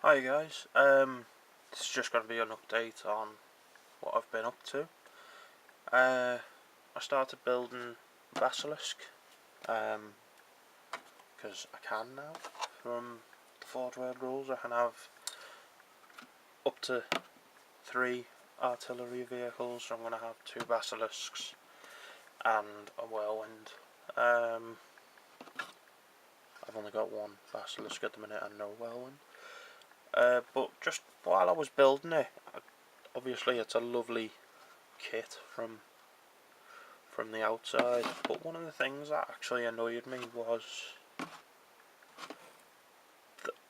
Hi guys, this is just going to be an update on what I've been up to. I started building basilisk, because I can now. From the Forge World rules I can have up to 3 artillery vehicles, so I'm going to have 2 basilisks and a whirlwind. I've only got 1 basilisk at the minute and no whirlwind. But just while I was building it, obviously it's a lovely kit from the outside, but one of the things that actually annoyed me was,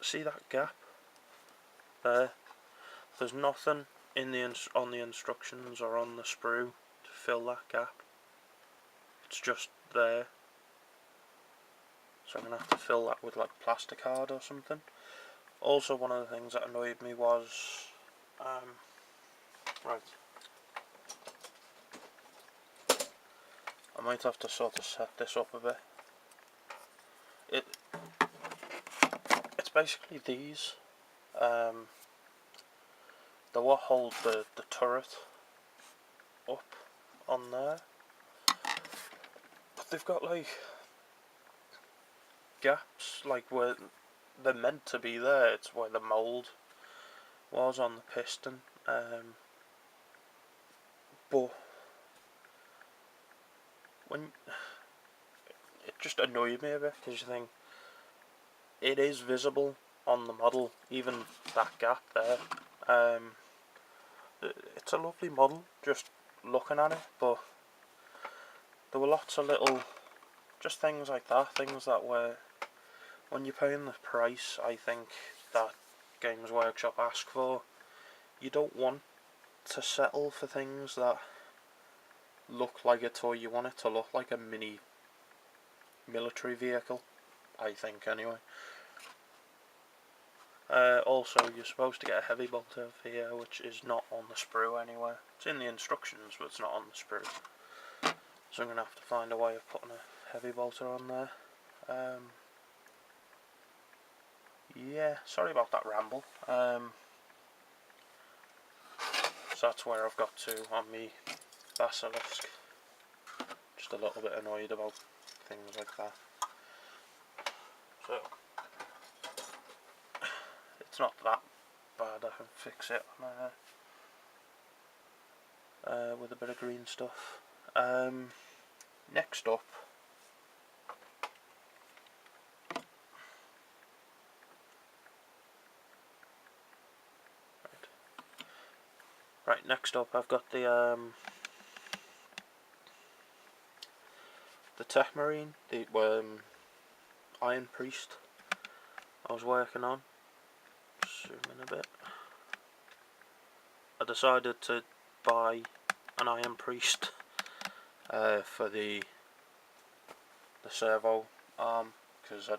see that gap there? There's nothing in on the instructions or on the sprue to fill that gap. It's just there. So I'm going to have to fill that with like plasticard or something. Also, one of the things that annoyed me was, right, I might have to sort of set this up a bit. It's basically these, they're what hold the turret up on there, but they've got like gaps, like where they're meant to be there. It's where the mould was on the piston, but when it just annoyed me a bit, because you think it is visible on the model, even that gap there. It's a lovely model just looking at it, but there were lots of little just things like that, things that were, when you're paying the price I think that Games Workshop ask for, you don't want to settle for things that look like a toy. You want it to look like a mini military vehicle, I think, anyway. Also, you're supposed to get a heavy bolter for here, which is not on the sprue anywhere. It's in the instructions, but it's not on the sprue. So I'm going to have to find a way of putting a heavy bolter on there. Yeah, sorry about that ramble. So that's where I've got to on me basilisk. Just a little bit annoyed about things like that. So it's not that bad. I can fix it on with a bit of green stuff. Next up, next up I've got the Tech Marine, the Iron Priest I was working on. Zoom in a bit. I decided to buy an Iron Priest for the servo arm, because I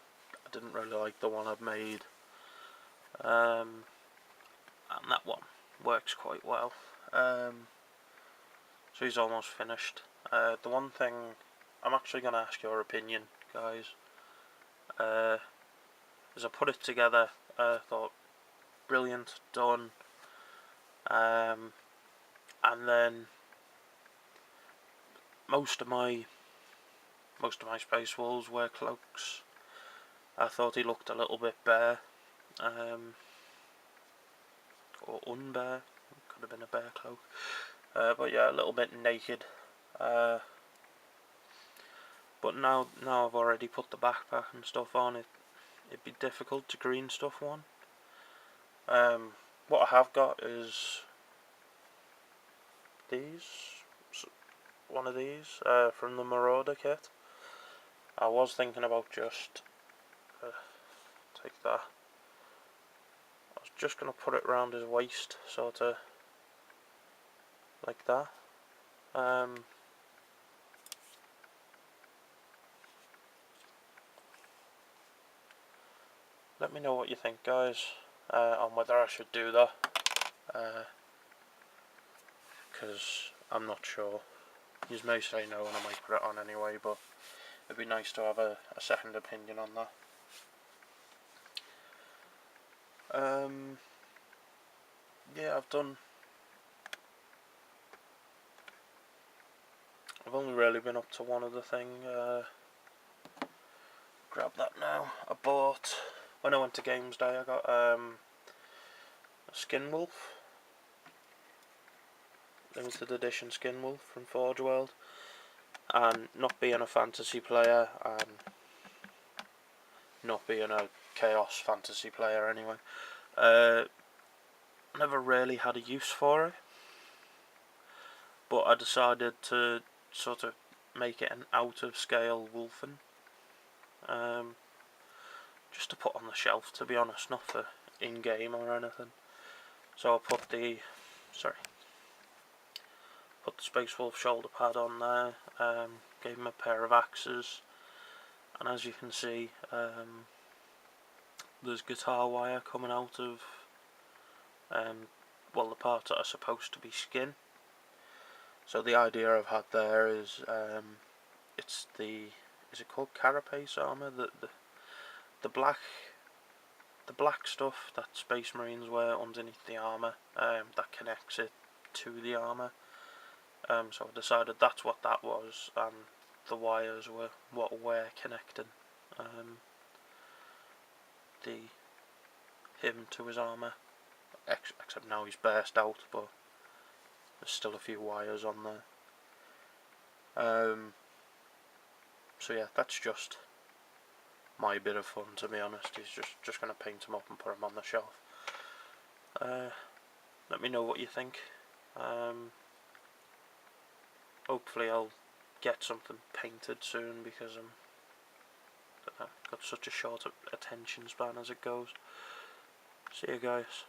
didn't really like the one I'd made, and that one works quite well. So he's almost finished. The one thing I'm actually going to ask your opinion, guys, as I put it together, I thought brilliant, done, and then most of my Space Wolves wear cloaks. I thought he looked a little bit bare, or unbare, could have been a bear cloak, but yeah, a little bit naked. But now I've already put the backpack and stuff on, it'd be difficult to green stuff one. What I have got is one of these from the Marauder kit. I was thinking about just take that. I was just going to put it around his waist, sort of like that. Let me know what you think, guys, on whether I should do that, because I'm not sure. You may say no and I might put it on anyway, but it'd be nice to have a second opinion on Yeah, I've only really been up to one other thing. Grab that now. I bought, when I went to Games Day, I got a Skin Wolf, limited edition Skin Wolf from Forge World. And not being a fantasy player, and not being a chaos fantasy player anyway, never really had a use for it. But I decided to sort of make it an out of scale wulfen. Just to put on the shelf, to be honest, not for in-game or anything. So I put the Space Wolf shoulder pad on there, gave him a pair of axes, and as you can see, there's guitar wire coming out of well, the parts that are supposed to be skin. So the idea I've had there is it's is it called carapace armor? The black stuff that Space Marines wear underneath the armor, that connects it to the armor. So I decided that's what that was, and the wires were what were connecting him to his armor. Except now he's burst out, but there's still a few wires on there. So yeah, that's just my bit of fun, to be honest. He's just going to paint him up and put him on the shelf. Let me know what you think. Hopefully I'll get something painted soon, because I've got such a short attention span as it goes. See you guys.